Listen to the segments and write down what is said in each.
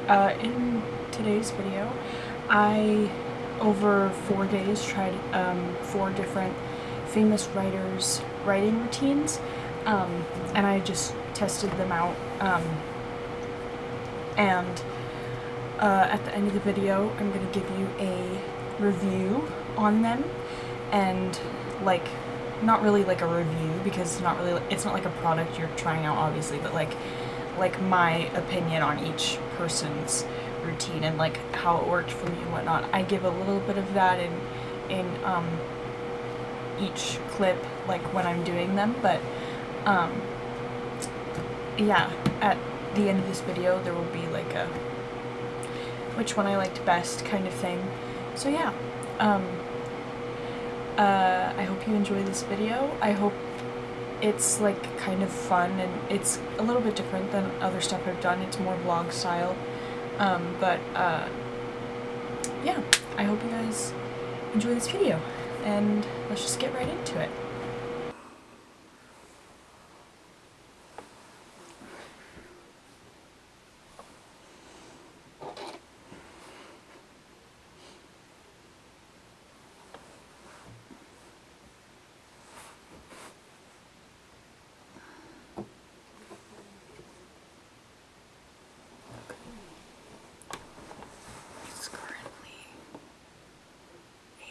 In today's video, I, over 4 days, tried 4 different famous writers' writing routines, and I just tested them out, and at the end of the video, I'm going to give you a review on them, and, like, not really like a review, because it's not like a product you're trying out, obviously, but like my opinion on each person's routine and like how it worked for me and whatnot. I give a little bit of that in each clip, like when I'm doing them, but yeah, at the end of this video there will be like a which one I liked best kind of thing. So yeah, I hope you enjoy this video. I hope it's like kind of fun, and it's a little bit different than other stuff I've done. It's more vlog style, but yeah, I hope you guys enjoy this video, and let's just get right into it. It's currently 8:04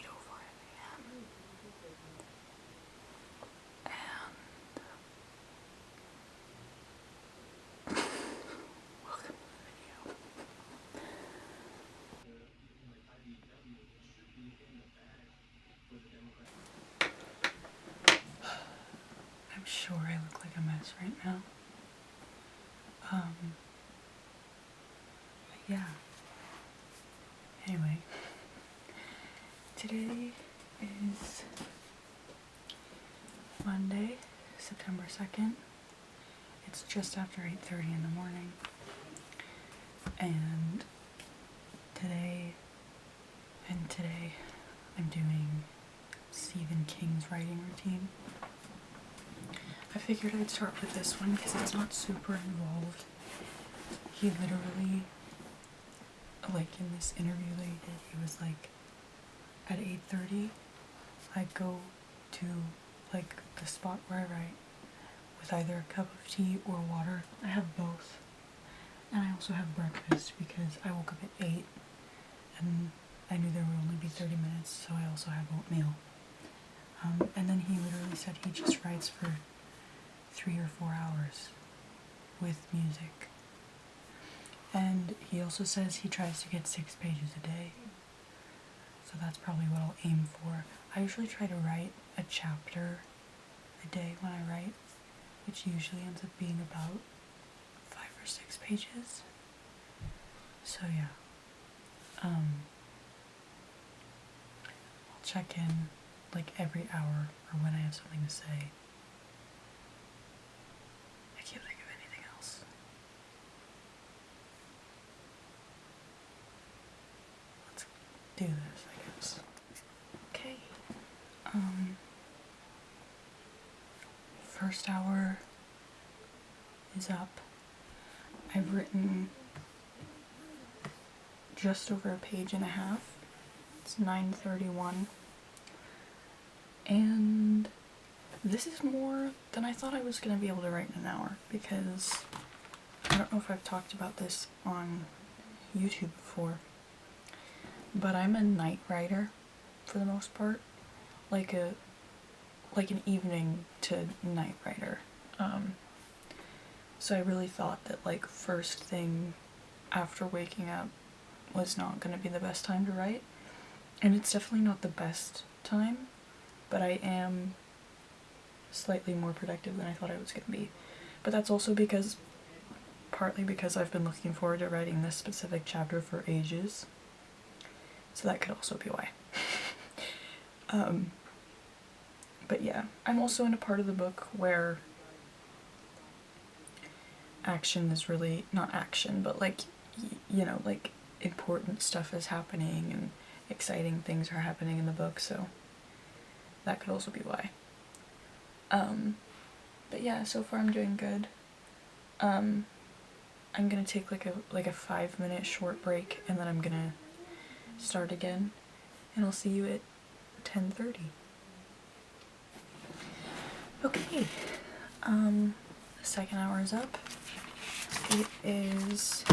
a.m. and welcome to the video. I'm sure I look like a mess right now. But yeah. Anyway, today is Monday, September 2nd. It's just after 8:30 in the morning, and today I'm doing Stephen King's writing routine. I figured I'd start with this one because it's not super involved. He literally, like in this interview that he did, he was like, at 8:30, I go to like the spot where I write with either a cup of tea or water. I have both. And I also have breakfast because I woke up at 8 and I knew there would only be 30 minutes, so I also have oatmeal. And then he literally said he just writes for 3 or 4 hours with music. And he also says he tries to get 6 pages a day. So that's probably what I'll aim for. I usually try to write a chapter a day when I write, which usually ends up being about 5 or 6 pages. So yeah. I'll check in like every hour or when I have something to say. I can't think of anything else. Let's do this, I guess. Okay. First hour is up. I've written just over a page and a half. It's 9:31. And this is more than I thought I was going to be able to write in an hour, because I don't know if I've talked about this on YouTube before, but I'm a night writer for the most part, like an evening to night writer. So I really thought that like first thing after waking up was not going to be the best time to write, and it's definitely not the best time, but I am slightly more productive than I thought I was going to be. But that's also partly because I've been looking forward to writing this specific chapter for ages, so that could also be why. But yeah, I'm also in a part of the book where action is really, not action, but like, you know, like important stuff is happening and exciting things are happening in the book, so that could also be why. But yeah, so far I'm doing good. I'm gonna take like a 5-minute short break, and then I'm gonna start again, and I'll see you at 10:30. Okay, the second hour is up. It is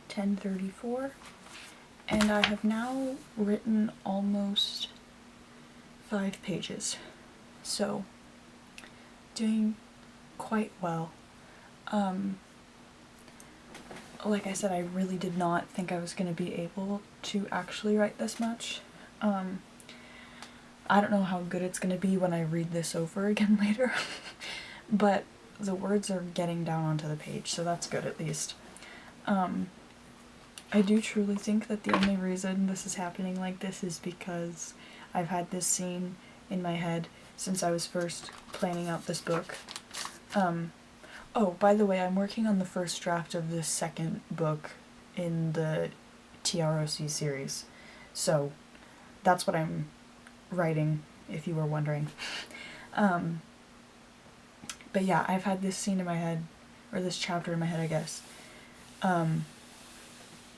10:34, and I have now written almost 5 pages, so doing quite well. Like I said, I really did not think I was going to be able to actually write this much. I don't know how good it's going to be when I read this over again later, but the words are getting down onto the page, so that's good at least. I do truly think that the only reason this is happening like this is because I've had this scene in my head since I was first planning out this book. Oh, by the way, I'm working on the first draft of the second book in the TROC series, so that's what I'm writing, if you were wondering. But yeah, I've had this scene in my head, or this chapter in my head, I guess.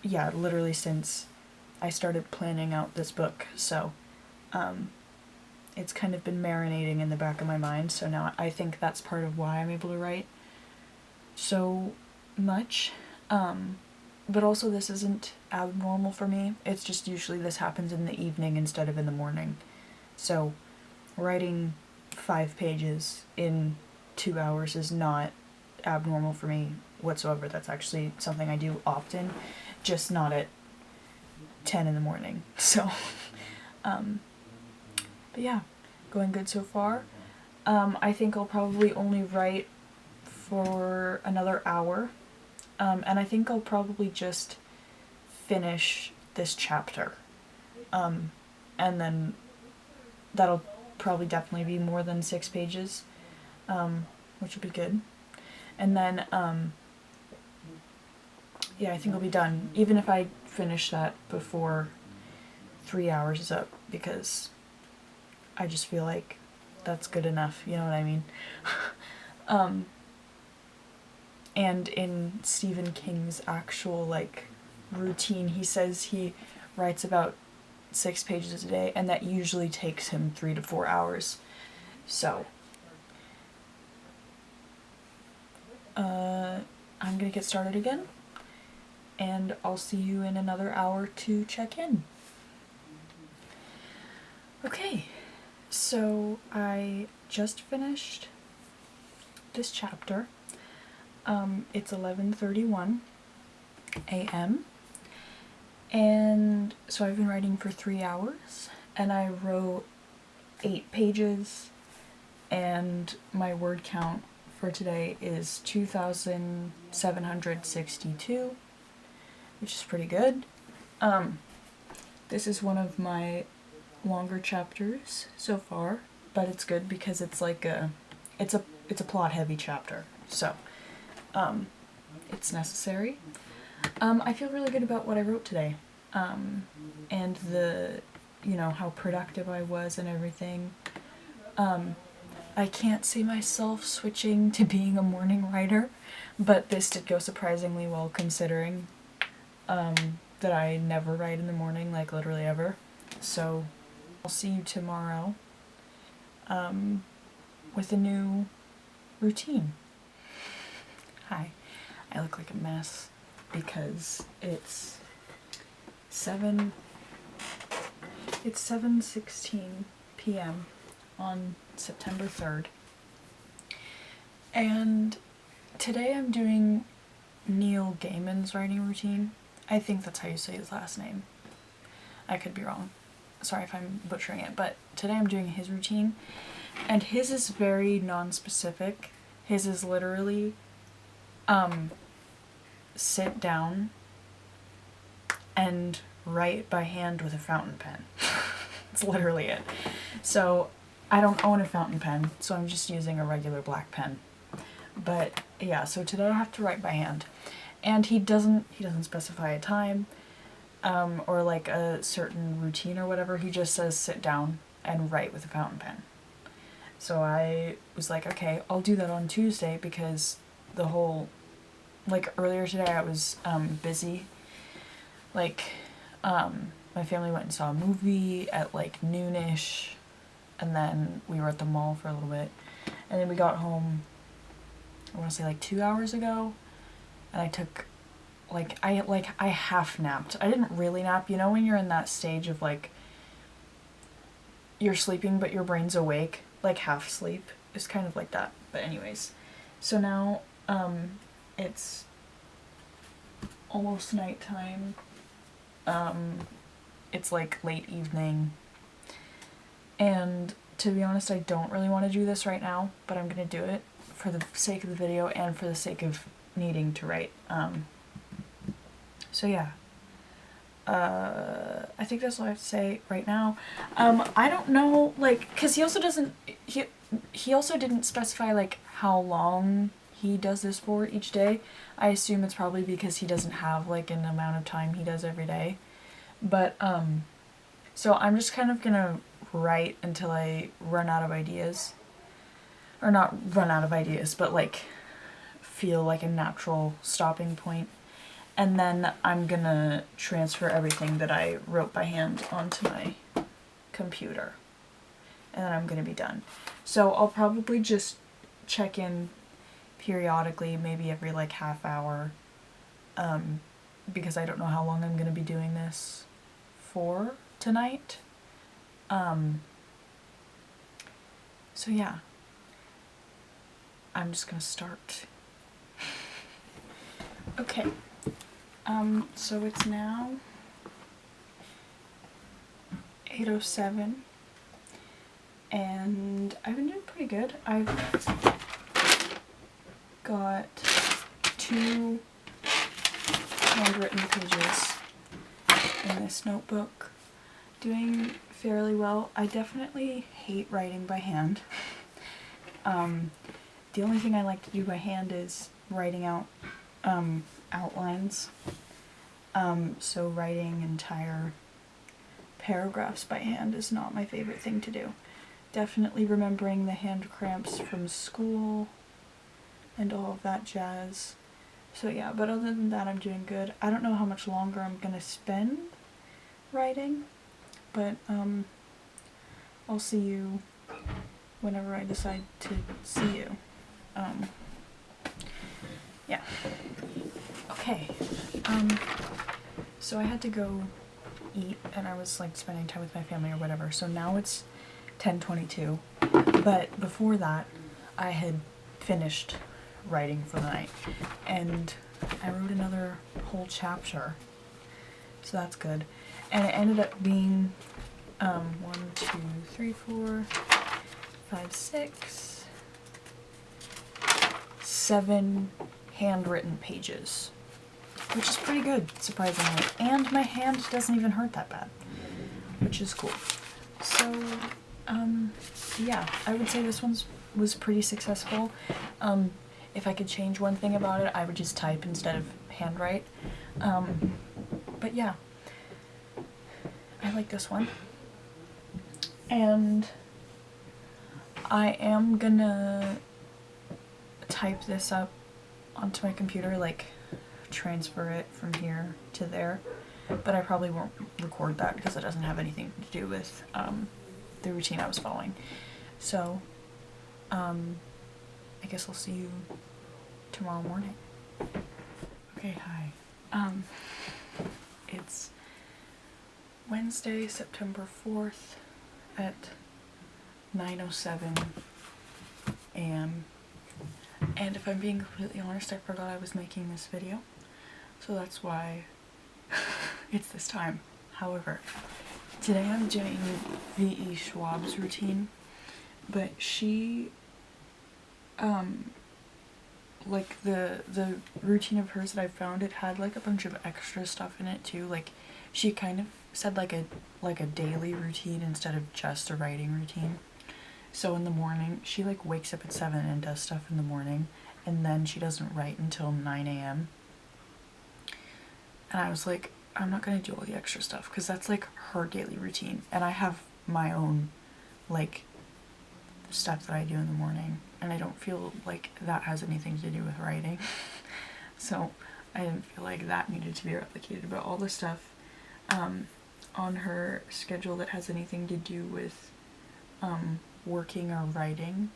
Yeah, literally since I started planning out this book, so it's kind of been marinating in the back of my mind, so now I think that's part of why I'm able to write so much. But also this isn't abnormal for me, it's just usually this happens in the evening instead of in the morning. So writing 5 pages in 2 hours is not abnormal for me whatsoever. That's actually something I do often, just not at 10 in the morning. So, but yeah, going good so far. I think I'll probably only write for another hour, and I think I'll probably just finish this chapter, and then that'll probably definitely be more than 6 pages, which will be good. And then, yeah, I think I'll be done, even if I finish that before 3 hours is up, because I just feel like that's good enough, you know what I mean? And in Stephen King's actual, like, routine, he says he writes about 6 pages a day, and that usually takes him 3 to 4 hours. So, I'm gonna get started again, and I'll see you in another hour to check in. Okay, so I just finished this chapter. It's 11:31 a.m. and so I've been writing for 3 hours, and I wrote 8 pages, and my word count for today is 2,762, which is pretty good. This is one of my longer chapters so far, but it's good because it's like it's a plot heavy chapter, so it's necessary. I feel really good about what I wrote today, and the, you know, how productive I was and everything. I can't see myself switching to being a morning writer, but this did go surprisingly well considering that I never write in the morning, like literally ever. So I'll see you tomorrow with a new routine. Hi, I look like a mess because it's 7:16 p.m. on September 3rd, and today I'm doing Neil Gaiman's writing routine. I think that's how you say his last name. I could be wrong. Sorry if I'm butchering it, but today I'm doing his routine, and his is very non-specific. His is literally sit down and write by hand with a fountain pen. That's literally it. So I don't own a fountain pen, so I'm just using a regular black pen. But yeah, so today I have to write by hand, and he doesn't specify a time or like a certain routine or whatever. He just says sit down and write with a fountain pen. So I was like, okay, I'll do that on Tuesday, because the whole like earlier today I was busy. Like, my family went and saw a movie at like noonish, and then we were at the mall for a little bit, and then we got home, I want to say like 2 hours ago, and I took I half napped. I didn't really nap, you know when you're in that stage of like you're sleeping but your brain's awake, like half sleep. It's kind of like that. But anyways, so now it's almost nighttime. It's like late evening, and to be honest, I don't really want to do this right now, but I'm gonna do it for the sake of the video and for the sake of needing to write. So yeah, I think that's all I have to say right now. I don't know, like, because he also didn't specify like how long he does this for each day. I assume it's probably because he doesn't have like an amount of time he does every day. But so I'm just kind of gonna write until I run out of ideas, or not run out of ideas, but like feel like a natural stopping point. And then I'm gonna transfer everything that I wrote by hand onto my computer. And then I'm gonna be done. So I'll probably just check in periodically, maybe every like half hour, because I don't know how long I'm gonna be doing this for tonight. So yeah, I'm just gonna start. Okay. So it's now 8:07, and I've been doing pretty good. I've got 2 handwritten pages in this notebook, doing fairly well. I definitely hate writing by hand. The only thing I like to do by hand is writing out outlines. So writing entire paragraphs by hand is not my favorite thing to do. Definitely remembering the hand cramps from school and all of that jazz. So yeah, but other than that, I'm doing good. I don't know how much longer I'm gonna spend writing, but I'll see you whenever I decide to see you. Yeah. Okay. So I had to go eat, and I was like spending time with my family or whatever. So now it's 10:22, but before that, I had finished writing for the night, and I wrote another whole chapter. So that's good, and it ended up being 1, 2, 3, 4, 5, 6, 7 handwritten pages, which is pretty good, surprisingly. And my hand doesn't even hurt that bad, which is cool. So, yeah, I would say this one was pretty successful. If I could change one thing about it, I would just type instead of handwrite. But yeah, I like this one. And I am gonna type this up onto my computer, like transfer it from here to there, but I probably won't record that because it doesn't have anything to do with the routine I was following. So I guess I'll see you tomorrow morning. Okay, hi. It's Wednesday, September 4th at 9:07 a.m. And if I'm being completely honest, I forgot I was making this video, so that's why it's this time. However, today I'm doing V.E. Schwab's routine, but she, like the routine of hers that I found, it had like a bunch of extra stuff in it too. Like she kind of said like a daily routine instead of just a writing routine. So in the morning, she like wakes up at 7 and does stuff in the morning, and then she doesn't write until 9 a.m. And I was like, I'm not gonna do all the extra stuff because that's like her daily routine, and I have my own like stuff that I do in the morning, and I don't feel like that has anything to do with writing. So I didn't feel like that needed to be replicated, but all the stuff on her schedule that has anything to do with working or writing,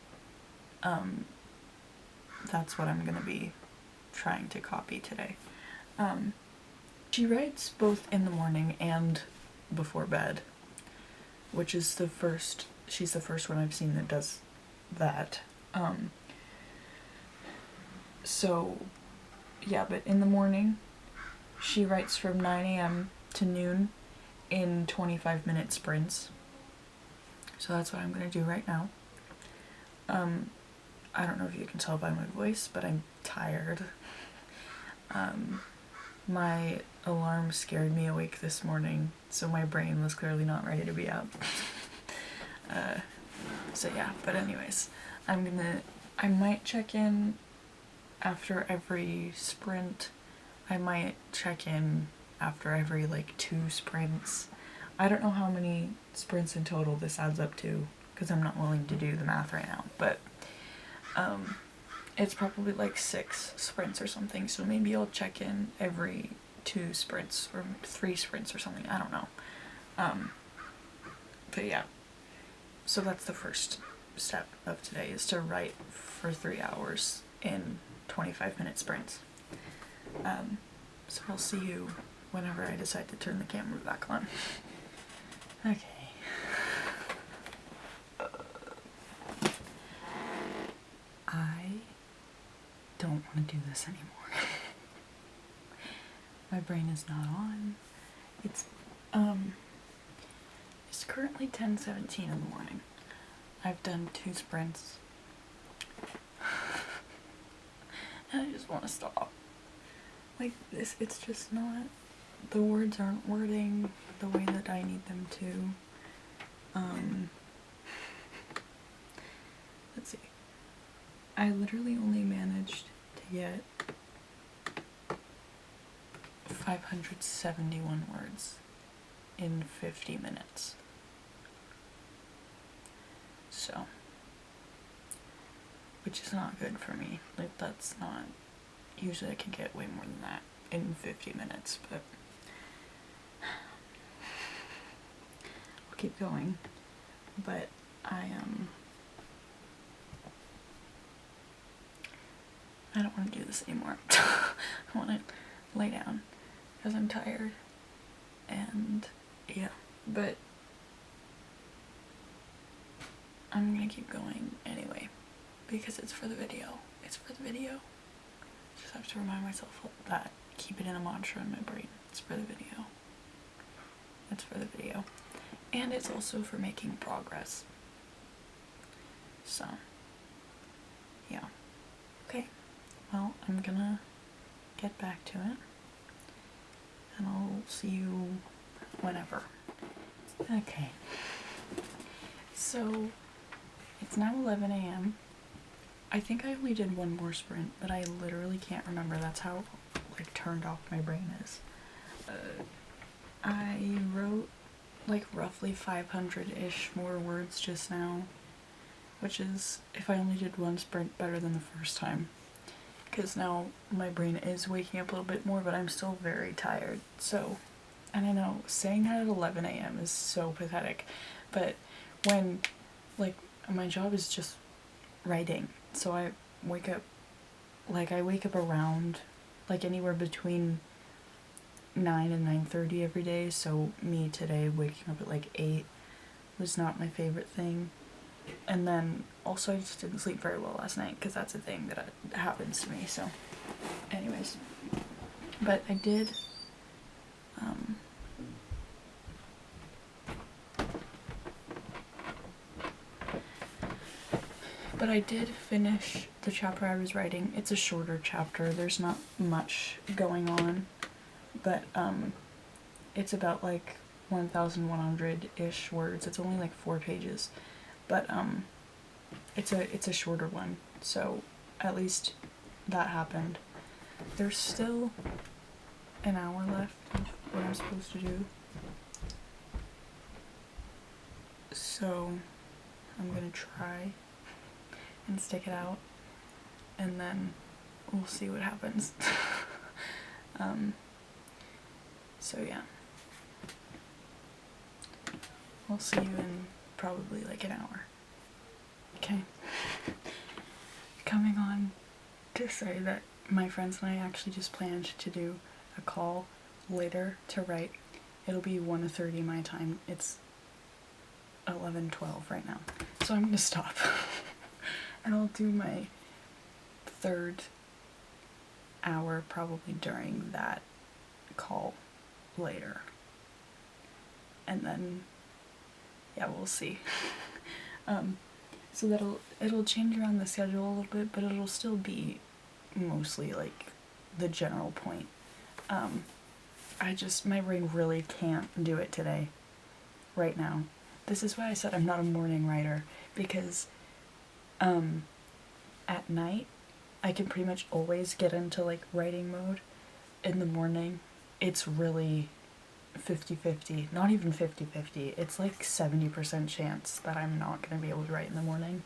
that's what I'm gonna be trying to copy today. She writes both in the morning and before bed, which is she's the first one I've seen that does that. So yeah, but in the morning she writes from 9 a.m. to noon in 25-minute sprints. So that's what I'm gonna do right now. I don't know if you can tell by my voice, but I'm tired. My alarm scared me awake this morning, so my brain was clearly not ready to be up. So yeah, but anyways, I might check in after every sprint. I might check in after every like 2 sprints. I don't know how many sprints in total this adds up to, because I'm not willing to do the math right now, but it's probably like 6 sprints or something, so maybe I'll check in every 2 sprints or 3 sprints or something, I don't know. But yeah, so that's the first step of today, is to write for 3 hours in 25-minute sprints. So I'll see you whenever I decide to turn the camera back on. Okay. I don't want to do this anymore. My brain is not on. It's currently 10:17 in the morning. I've done 2 sprints. And I just want to stop. Like this, it's just not, the words aren't wording the way that I need them to. Let's see. I literally only managed to get 571 words in 50 minutes. So, which is not good for me. Like, that's not, usually I can get way more than that in 50 minutes, but I'll keep going. But I don't want to do this anymore. I want to lay down because I'm tired, and yeah, but I'm gonna keep going anyway because it's for the video. It's for the video. Just have to remind myself that. Keep it in a mantra in my brain. It's for the video. It's for the video. And it's also for making progress. So, yeah. Okay. Well, I'm gonna get back to it. And I'll see you whenever. Okay. So, it's now 11 a.m. I think I only did 1 more sprint, but I literally can't remember. That's how, like, turned off my brain is. I wrote, like, roughly 500-ish more words just now, which is, if I only did 1 sprint, better than the first time. Because now my brain is waking up a little bit more, but I'm still very tired. So, and I know saying that at 11 a.m. is so pathetic, but when, like, my job is just writing, so I wake up around, like, anywhere between 9 and 9:30 every day, so me today waking up at like 8 was not my favorite thing. And then also I just didn't sleep very well last night, because that's a thing that happens to me, so anyways. But I did finish the chapter I was writing. It's a shorter chapter, there's not much going on, but it's about like 1,100-ish words. It's only like 4 pages, but it's a shorter one, so at least that happened. There's still an hour left of what I'm supposed to do, so I'm gonna try and stick it out, and then we'll see what happens. So yeah. We'll see you in probably like an hour. Okay. Coming on to say that my friends and I actually just planned to do a call later to write. It'll be 1:30 my time. It's 11:12 right now. So I'm gonna stop. And I'll do my third hour probably during that call later. And then, yeah, we'll see. So it'll change around the schedule a little bit, but it'll still be mostly like the general point. My brain really can't do it today, right now. This is why I said I'm not a morning writer, because at night I can pretty much always get into like writing mode. In the morning it's really 50-50, not even 50-50, it's like 70% chance that I'm not going to be able to write in the morning.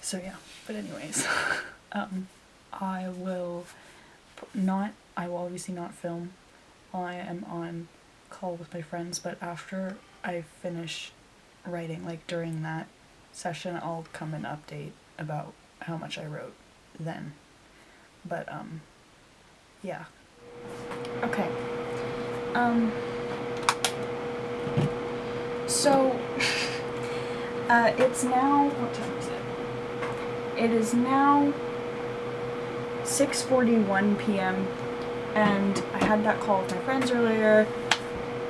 So yeah, but anyways, I will obviously not film while I am on call with my friends, but after I finish writing, like during that session, I'll come and update about how much I wrote then. But yeah. Okay. So it's now, what time is it? It is now 6:41 p.m. and I had that call with my friends earlier.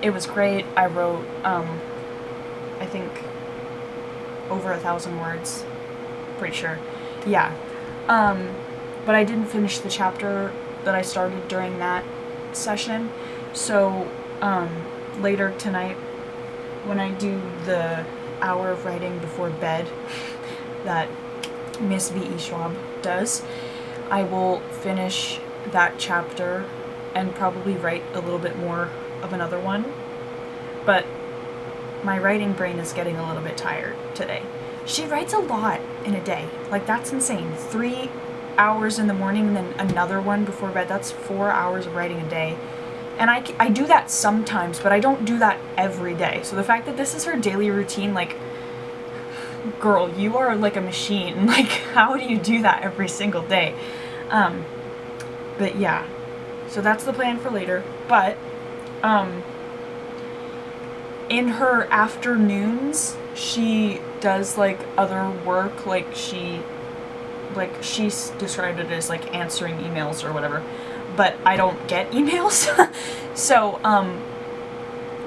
It was great. I wrote, I think, over 1,000 words. Pretty sure. Yeah. But I didn't finish the chapter that I started during that session. So, later tonight, when I do the hour of writing before bed that Miss V.E. Schwab does, I will finish that chapter and probably write a little bit more of another one. But my writing brain is getting a little bit tired today. She writes a lot in a day. Like, that's insane. 3 hours in the morning and then another one before bed. That's 4 hours of writing a day. And I do that sometimes, but I don't do that every day. So the fact that this is her daily routine, like, girl, you are like a machine. Like, how do you do that every single day? But yeah, so that's the plan for later. But in her afternoons, she does like other work. Like she described it as like answering emails or whatever. But I don't get emails. So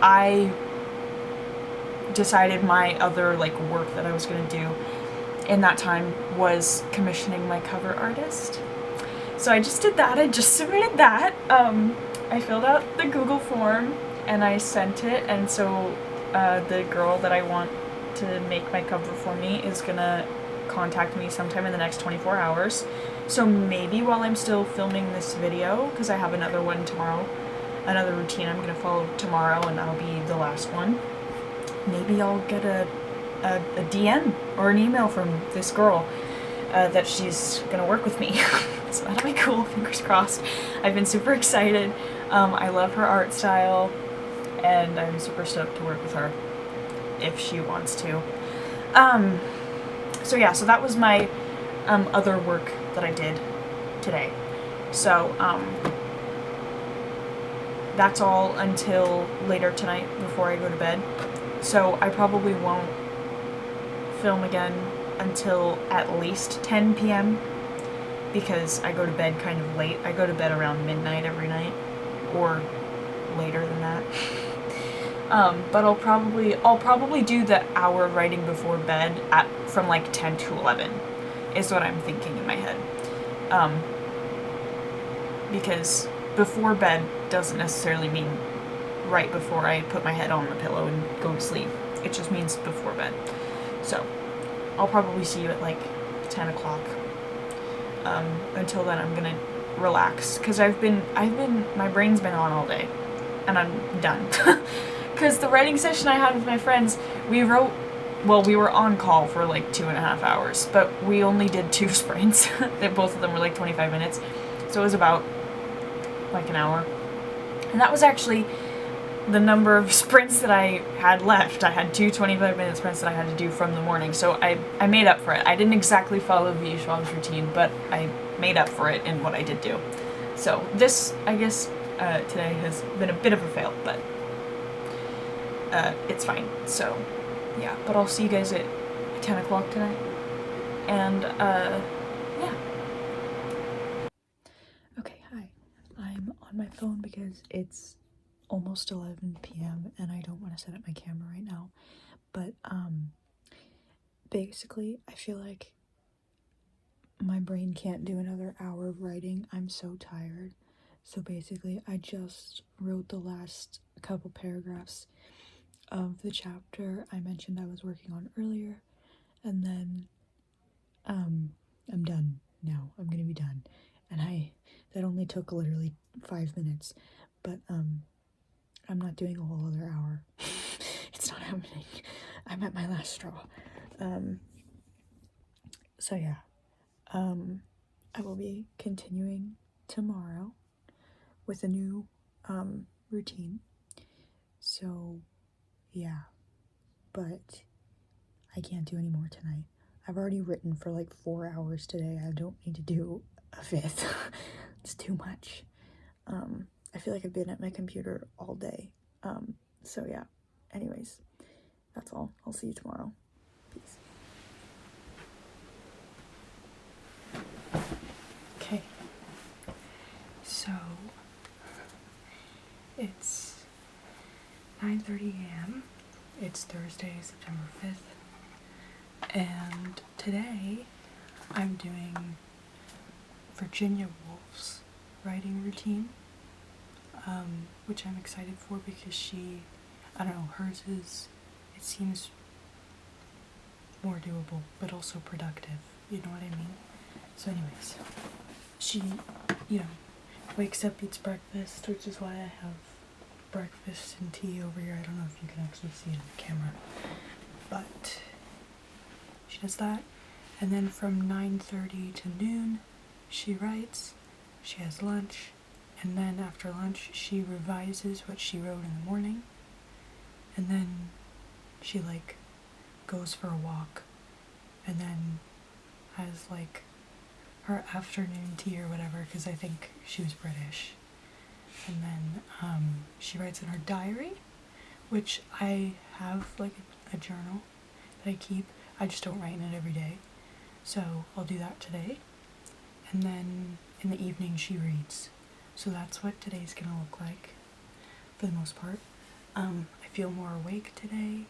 I decided my other like work that I was gonna do in that time was commissioning my cover artist. So I just did that. I just submitted that. I filled out the Google form and I sent it, and so the girl that I want to make my cover for me is gonna contact me sometime in the next 24 hours. So maybe while I'm still filming this video, because I have another one tomorrow, another routine I'm gonna follow tomorrow, and that'll be the last one, maybe I'll get a DM or an email from this girl that she's gonna work with me. So that'll be cool, fingers crossed. I've been super excited. I love her art style, and I'm super stoked to work with her if she wants to. So yeah, so that was my other work that I did today. So that's all until later tonight before I go to bed. So I probably won't film again until at least 10 p.m. because I go to bed kind of late. I go to bed around midnight every night, or later than that. But I'll probably do the hour of writing before bed from like 10 to 11 is what I'm thinking in my head. Because before bed doesn't necessarily mean right before I put my head on the pillow and go to sleep. It just means before bed. So I'll probably see you at like 10 o'clock. Until then I'm gonna relax, because my brain's been on all day and I'm done. Because the writing session I had with my friends, we wrote well, we were on call for like 2.5 hours, but we only did 2 sprints. Both of them were like 25 minutes. So it was about like an hour. And that was actually the number of sprints that I had left. I had 2 25-minute sprints that I had to do from the morning. So I made up for it. I didn't exactly follow V. Schwab's routine, but I made up for it in what I did do. So this, I guess, today has been a bit of a fail, but it's fine. So yeah, but I'll see you guys at 10 o'clock tonight. And yeah. Okay, hi. I'm on my phone because it's almost 11 p.m. and I don't want to set up my camera right now. But basically, I feel like my brain can't do another hour of writing. I'm so tired. So basically, I just wrote the last couple paragraphs of the chapter I mentioned I was working on earlier, and then I'm done now. I'm gonna be done. And that only took literally 5 minutes, but I'm not doing a whole other hour. It's not happening. I'm at my last straw. So yeah, I will be continuing tomorrow with a new routine. So yeah, but I can't do any more tonight. I've already written for like 4 hours today. I don't need to do a 5th. It's too much. I feel like I've been at my computer all day. So yeah, anyways, that's all. I'll see you tomorrow. Peace. Okay, so it's 9:30 a.m. It's Thursday, September 5th, and today I'm doing Virginia Woolf's writing routine, which I'm excited for because I don't know, hers is, it seems more doable, but also productive, you know what I mean? So anyways, she, wakes up, eats breakfast, which is why I have breakfast and tea over here. I don't know if you can actually see it in the camera, but she does that, and then from 9:30 to noon, she writes, she has lunch, and then after lunch, she revises what she wrote in the morning, and then she, goes for a walk, and then has, her afternoon tea or whatever, because I think she was British. And then she writes in her diary, which I have a journal that I keep. I just don't write in it every day. So I'll do that today. And then in the evening she reads. So that's what today's gonna look like for the most part. I feel more awake today,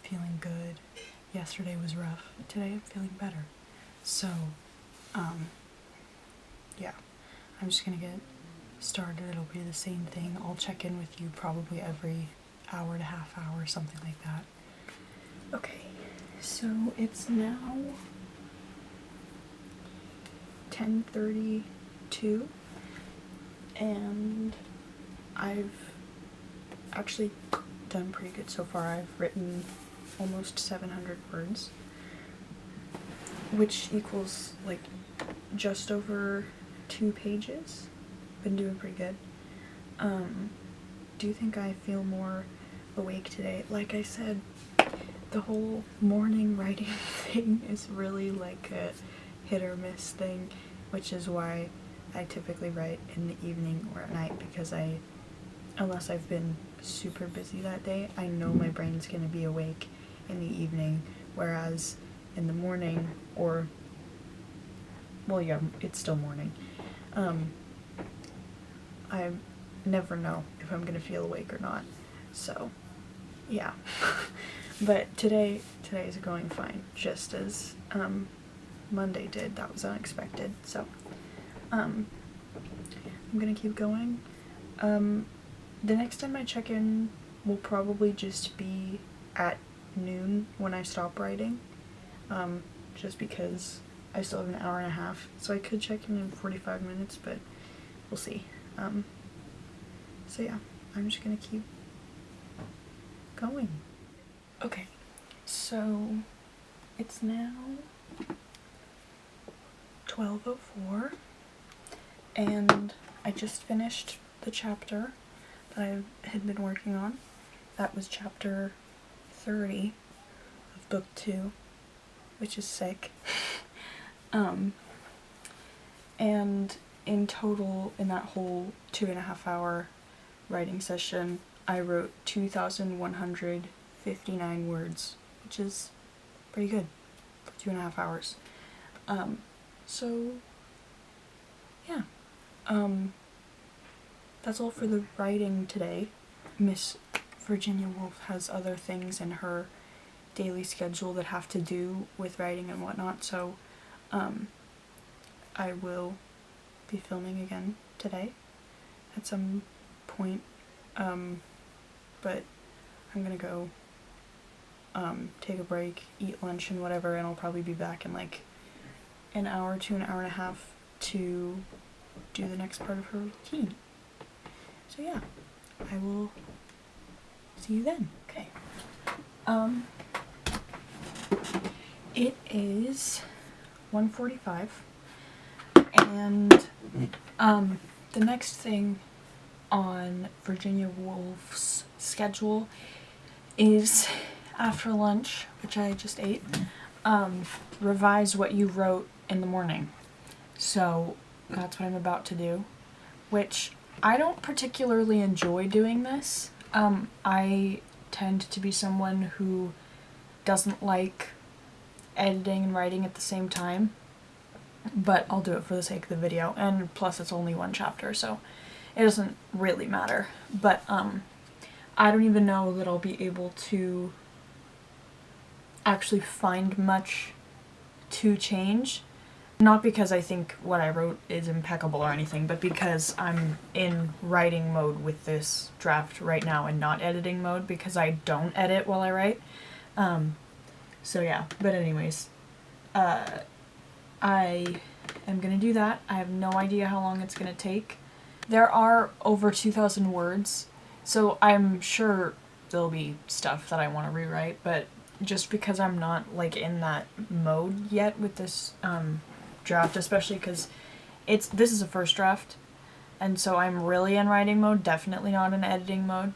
feeling good. Yesterday was rough. Today I'm feeling better. So yeah, I'm just gonna get started. It'll be the same thing. I'll check in with you probably every hour to half hour, something like that. Okay, so it's now 10:32 and I've actually done pretty good so far. I've written almost 700 words, which equals just over 2 pages. Been doing pretty good. Do you think I feel more awake today? Like I said, the whole morning writing thing is really a hit or miss thing, which is why I typically write in the evening or at night, because unless I've been super busy that day, I know my brain's gonna be awake in the evening, whereas in the morning, or well, yeah, it's still morning, I never know if I'm gonna feel awake or not. So yeah. But today's going fine, just as Monday did. That was unexpected. So I'm gonna keep going. The next time I check in will probably just be at noon when I stop writing, just because I still have an hour and a half, so I could check in 45 minutes, but we'll see. So yeah, I'm just gonna keep going. Okay, So it's now 12:04 and I just finished the chapter that I had been working on. That was chapter 30 of book 2, which is sick. And in total, in that whole 2.5 hour writing session, I wrote 2,159 words, which is pretty good for 2.5 hours. So yeah, that's all for the writing today. Miss Virginia Woolf has other things in her daily schedule that have to do with writing and whatnot, so I will be filming again today at some point, but I'm gonna go take a break, eat lunch and whatever, and I'll probably be back in like an hour to an hour and a half to do the next part of her routine. So yeah, I will see you then. Okay. It is 1:45, and the next thing on Virginia Woolf's schedule is after lunch, which I just ate, revise what you wrote in the morning. So that's what I'm about to do, which I don't particularly enjoy doing this. I tend to be someone who doesn't like editing and writing at the same time, but I'll do it for the sake of the video, and plus it's only one chapter, so it doesn't really matter. But I don't even know that I'll be able to actually find much to change. Not because I think what I wrote is impeccable or anything, but because I'm in writing mode with this draft right now and not editing mode, because I don't edit while I write. So yeah, but anyways, I am gonna do that. I have no idea how long it's gonna take. There are over 2,000 words, so I'm sure there'll be stuff that I want to rewrite, but just because I'm not like in that mode yet with this draft, especially because this is a first draft, and so I'm really in writing mode, definitely not in editing mode.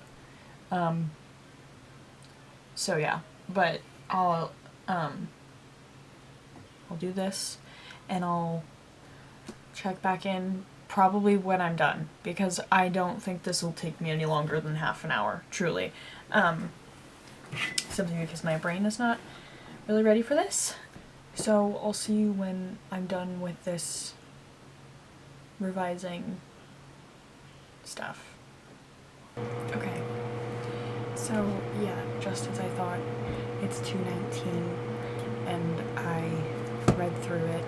So yeah, but I'll do this and I'll check back in probably when I'm done, because I don't think this will take me any longer than half an hour, truly. Simply because my brain is not really ready for this. So I'll see you when I'm done with this revising stuff. Okay, so yeah, just as I thought, it's 2:19 and I read through it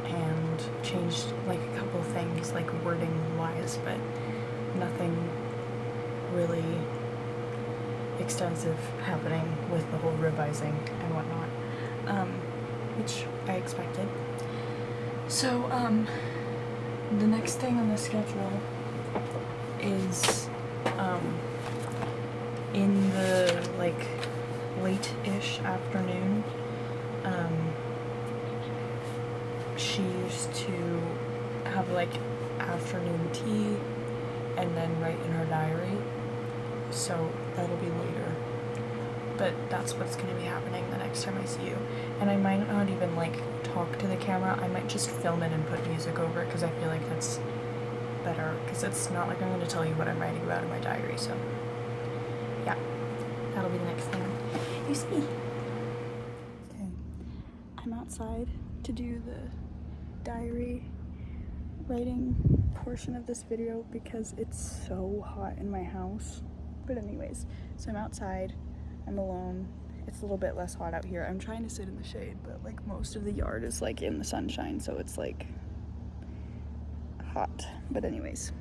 and changed like a couple of things, like wording wise, but nothing really extensive happening with the whole revising and whatnot, which I expected. So the next thing on the schedule is in the like late-ish afternoon. She used to have like afternoon tea and then write in her diary, so that'll be later. But that's what's going to be happening the next time I see you. And I might not even like talk to the camera, I might just film it and put music over it, because I feel like that's better, because it's not like I'm going to tell you what I'm writing about in my diary. So yeah, that'll be the next thing you see. Okay, I'm outside to do the diary writing portion of this video because it's so hot in my house. But anyways, so I'm outside, I'm alone, it's a little bit less hot out here. I'm trying to sit in the shade, but like most of the yard is like in the sunshine, so it's like hot. But anyways,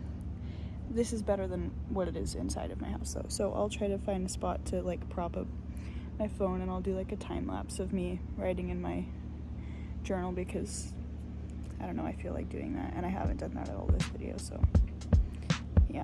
this is better than what it is inside of my house though, so I'll try to find a spot to like prop up my phone and I'll do like a time lapse of me writing in my journal, because I don't know, I feel like doing that, and I haven't done that at all this video, so yeah.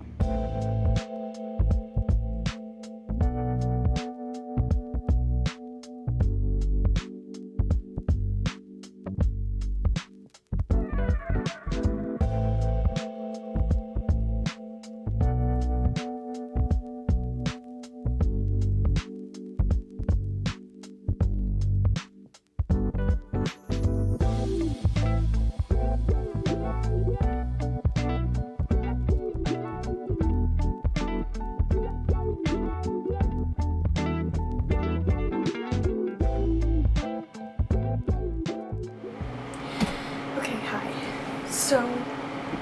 So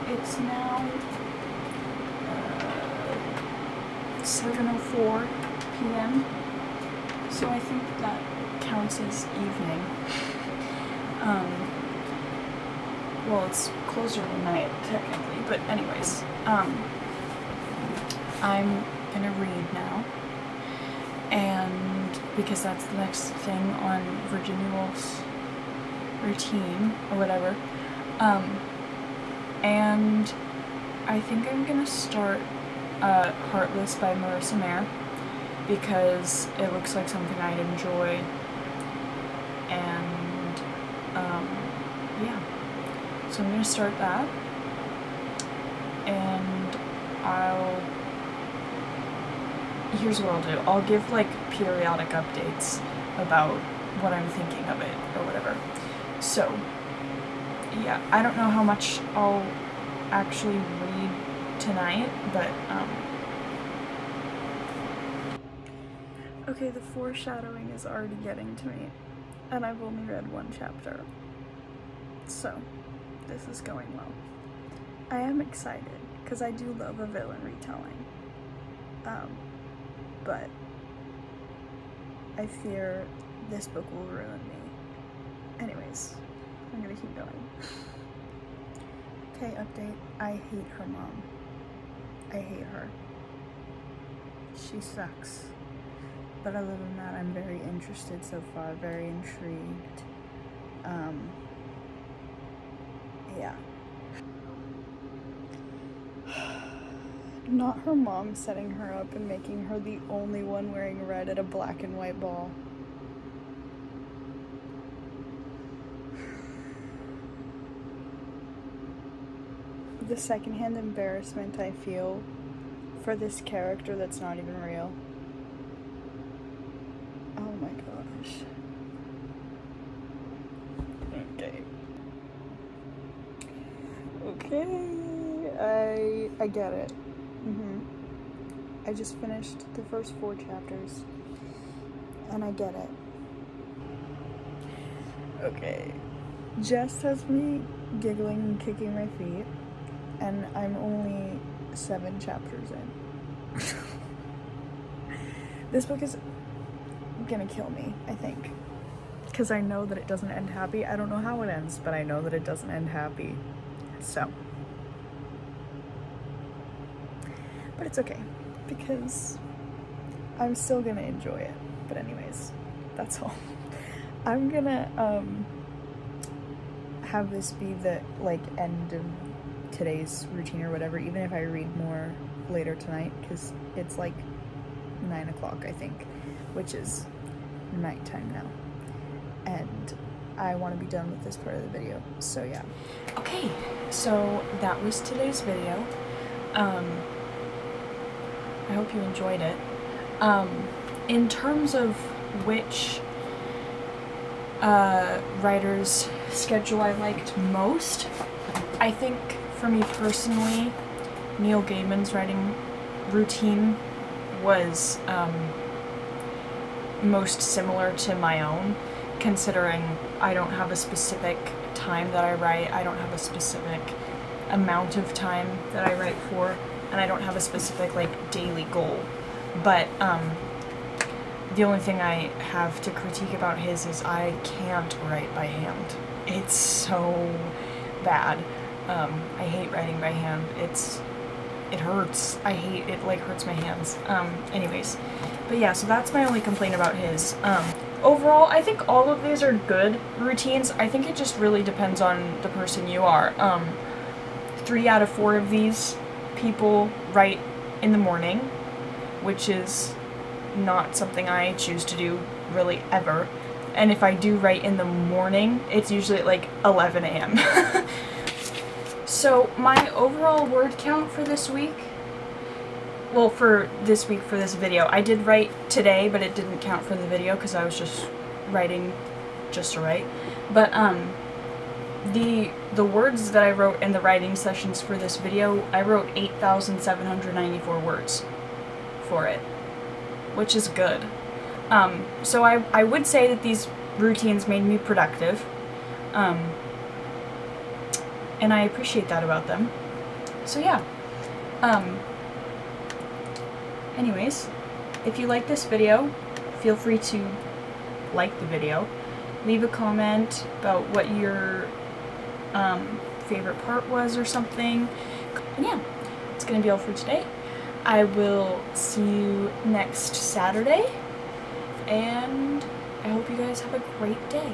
it's now 7:04 p.m. So I think that counts as evening. Well, it's closer to night technically, but anyways, I'm gonna read now, and because that's the next thing on Virginia Woolf's routine or whatever, and I think I'm gonna start Heartless by Marissa Mayer because it looks like something I'd enjoy, and yeah, so I'm gonna start that, and here's what I'll do. I'll give like periodic updates about what I'm thinking of it or whatever. So yeah, I don't know how much I'll actually read tonight, but okay, the foreshadowing is already getting to me, and I've only read one chapter, so this is going well. I am excited because I do love a villain retelling, but I fear this book will ruin me. Anyways, I'm gonna keep going. Okay, update. I hate her mom. I hate her. She sucks. But other than that, I'm very interested so far, very intrigued. Yeah. Not her mom setting her up and making her the only one wearing red at a black and white ball. The secondhand embarrassment I feel for this character that's not even real. Oh my gosh. Okay. I get it. I just finished the first 4 chapters, and I get it. Okay. Jess has me giggling and kicking my feet, and I'm only 7 chapters in. This book is gonna kill me, I think, because I know that it doesn't end happy. I don't know how it ends, but I know that it doesn't end happy, so. But it's okay, because I'm still gonna enjoy it. But anyways, that's all. I'm gonna have this be the like end of today's routine or whatever, even if I read more later tonight, because it's like 9 o'clock, I think, which is nighttime now, and I want to be done with this part of the video, so yeah. Okay, so that was today's video. I hope you enjoyed it. In terms of which writer's schedule I liked most, I think for me personally, Neil Gaiman's writing routine was most similar to my own, considering I don't have a specific time that I write, I don't have a specific amount of time that I write for, and I don't have a specific like daily goal. But the only thing I have to critique about his is I can't write by hand. It's so bad. I hate writing by hand. It hurts. I hate it, like hurts my hands. Anyways, but yeah, so that's my only complaint about his. Overall, I think all of these are good routines. I think it just really depends on the person you are. 3 out of 4 of these people write in the morning, which is not something I choose to do really ever. And if I do write in the morning, it's usually at like 11 a.m. So my overall word count for this week, well, for this week, for this video, I did write today, but it didn't count for the video because I was just writing just to write. But the words that I wrote in the writing sessions for this video, I wrote 8,794 words for it, which is good. So I would say that these routines made me productive. and I appreciate that about them. So yeah. Anyways, if you like this video, feel free to like the video. Leave a comment about what your favorite part was or something. And yeah, it's gonna be all for today. I will see you next Saturday, and I hope you guys have a great day.